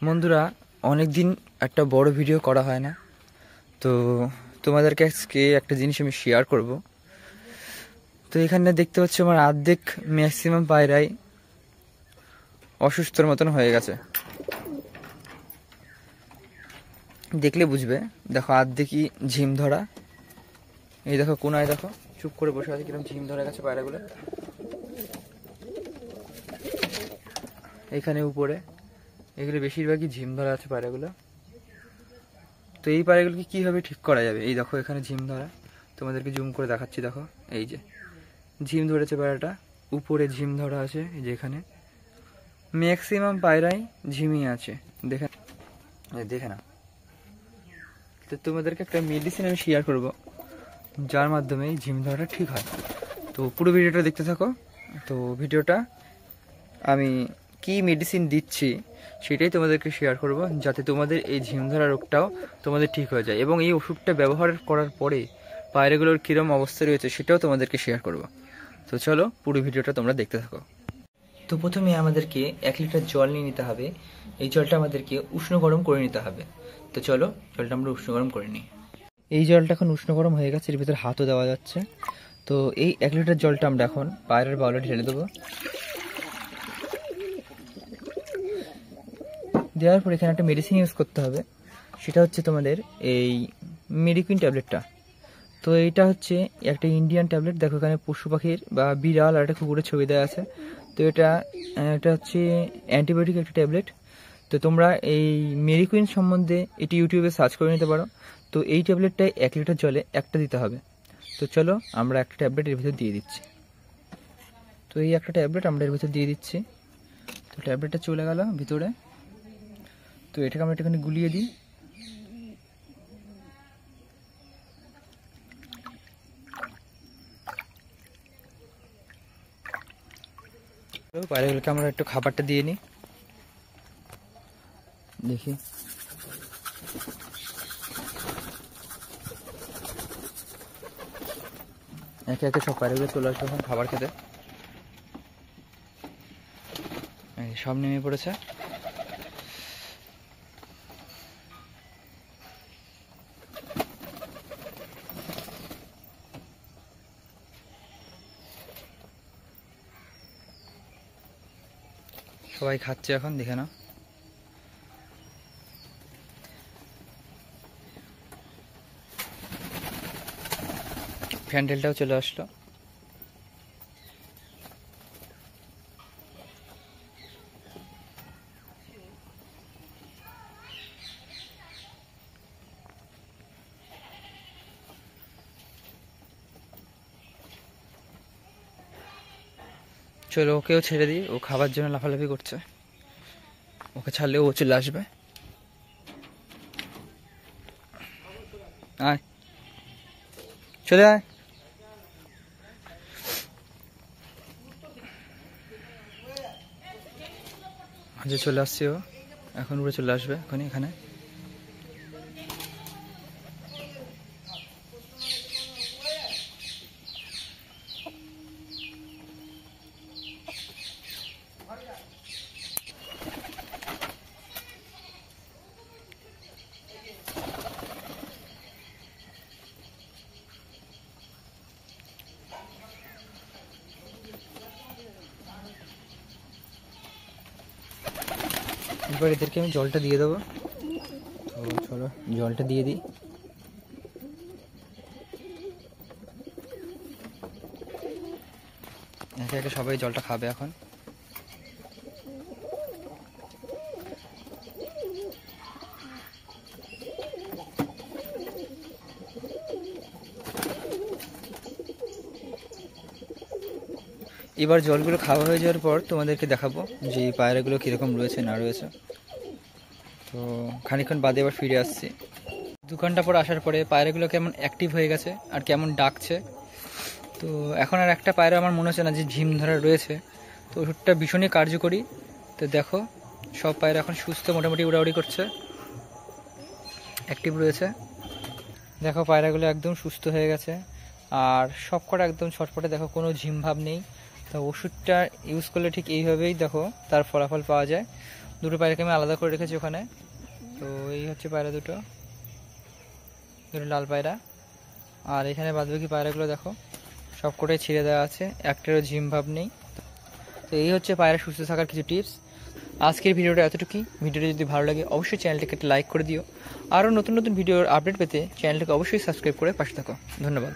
বন্ধুরা, অনেক দিন একটা বড় ভিডিও করা হয় না, তো তোমাদেরকে আজকে একটা জিনিস আমি শেয়ার করব। তো এখানে দেখতে পাচ্ছ আমার অর্ধেক ম্যাক্সিমাম পায়রাই অসুস্থর মতন হয়ে গেছে। দেখলে বুঝবে। দেখো অর্ধেকই ঝিম ধরা। এই দেখো কোনায় দেখো চুপ করে বসে আছে, কিরকম ঝিম ধরে গেছে পায়রাগুলো। এখানে উপরে এগুলো বেশিরভাগই ঝিম ধরা আছে পায়রাগুলো। তো এই পায়রাগুলোকে কীভাবে ঠিক করা যাবে? এই দেখো এখানে ঝিম ধরা, তোমাদেরকে জুম করে দেখাচ্ছি। দেখো এই যে ঝিম ধরেছে পায়রাটা, উপরে ঝিম ধরা আছে। এই যে এখানে ম্যাক্সিমাম পায়রাই ঝিমই আছে, দেখে না। তো তোমাদেরকে একটা মেডিসিন আমি শেয়ার করব, যার মাধ্যমে এই ঝিম ধরাটা ঠিক হয়। তো পুরো ভিডিওটা দেখতে থাকো। তো ভিডিওটা আমি কি মেডিসিন দিচ্ছি সেটাই তোমাদেরকে শেয়ার করব, যাতে তোমাদের এই ঝিম ধরা রোগটাও তোমাদের ঠিক হয়ে যায়, এবং এই ওষুধটা ব্যবহার করার পরে পায়রাগুলোর কীরকম অবস্থা রয়েছে সেটাও তোমাদেরকে শেয়ার করব। তো চলো পুরো ভিডিওটা তোমরা দেখতে থাকো। তো প্রথমে আমাদেরকে 1 লিটার জল নিয়ে নিতে হবে। এই জলটা আমাদেরকে উষ্ণ গরম করে নিতে হবে। তো চলো জলটা আমরা উষ্ণ গরম করে নিই। এই জলটা এখন উষ্ণ গরম হয়ে গেছে, এর ভিতরে হাতও দেওয়া যাচ্ছে। তো এই 1 লিটার জলটা আমরা এখন পায়রার বাউলে ঢেলে দেবো। দেওয়ার পর এখানে একটা মেডিসিন ইউজ করতে হবে, সেটা হচ্ছে তোমাদের এই মেডিকুইন ট্যাবলেটটা। তো এইটা হচ্ছে একটা ইন্ডিয়ান ট্যাবলেট। দেখো এখানে পশু পাখির বা বিড়াল আর একটা কুকুরের ছবি দেওয়া আছে। তো এটা হচ্ছে অ্যান্টিবায়োটিক একটা ট্যাবলেট। তো তোমরা এই মেডিকুইন সম্বন্ধে এটি ইউটিউবে সার্চ করে নিতে পারো। তো এই ট্যাবলেটটাই 1 লিটার জলে একটা দিতে হবে। তো চলো আমরা একটা ট্যাবলেট এর ভিতর দিয়ে দিচ্ছি। তো এই একটা ট্যাবলেট আমরা এর ভিতর দিয়ে দিচ্ছি। তো ট্যাবলেটটা চলে গেল ভিতরে। তো এটাকে আমরা একটুখানি গুলিয়ে দিই। পায়রাগুলোকে আমরা একটু খাবারটা দিয়ে নিই। দেখি একে একে সব পায়রাগুলো চলে আসবে এখন খাবার খেতে। সব নেমে পড়েছে। সবাই খাচ্ছে এখন, দেখে না। প্যান্ডেলটাও চলে আসলো। চলো ওকেও ছেড়ে দিই, ও খাবার জন্য লাফালাফি করছে। ওকে ছাড়লে ও চলে আসবে। আয়, চলে আয়। আজ চলে আসছে ও, এখন উড়ে চলে আসবে এখনই এখানে। এবার এদেরকে আমি জলটা দিয়ে দেবো। তো চলো জলটা দিয়ে দিই। একে একে সবাই জলটা খাবে এখন। এবার জলগুলো খাওয়া হয়ে যাওয়ার পর তোমাদেরকে দেখাবো যে এই পায়রাগুলো কীরকম রয়েছে না রয়েছে। তো খানিকক্ষণ বাদে এবার ফিরে আসছি। 2 ঘন্টা পর আসার পরে পায়রাগুলো কেমন অ্যাক্টিভ হয়ে গেছে আর কেমন ডাকছে। তো এখন আর একটা পায়রা আমার মনে হচ্ছে না যে ঝিম ধরা রয়েছে। তো ওষুধটা ভীষণই কার্যকরী। তো দেখো সব পায়রা এখন সুস্থ, মোটামুটি উড়াউড়ি করছে, অ্যাক্টিভ রয়েছে। দেখো পায়রাগুলো একদম সুস্থ হয়ে গেছে আর সব কটা একদম ছটফটে। দেখো কোনো ঝিম ভাব নেই। তো ওষুধটা ইউজ করলে ঠিক এইভাবেই দেখো তার ফলাফল পাওয়া যায়। দুটো পায়রাকে আমি আলাদা করে রেখেছি ওখানে। তো এই হচ্ছে পায়রা দুটো লাল পায়রা। আর এখানে বাদবাকি পায়রাগুলো দেখো সবকটাই ছিঁড়ে দেওয়া আছে, একটারও ঝিম ভাব নেই। তো এই হচ্ছে পায়রা সুস্থ থাকার কিছু টিপস। আজকের ভিডিওটা এতটুকুই। ভিডিওটা যদি ভালো লাগে অবশ্যই চ্যানেলটাকে একটা লাইক করে দিও। আরও নতুন নতুন ভিডিওর আপডেট পেতে চ্যানেলটাকে অবশ্যই সাবস্ক্রাইব করে পাশে থাকো। ধন্যবাদ।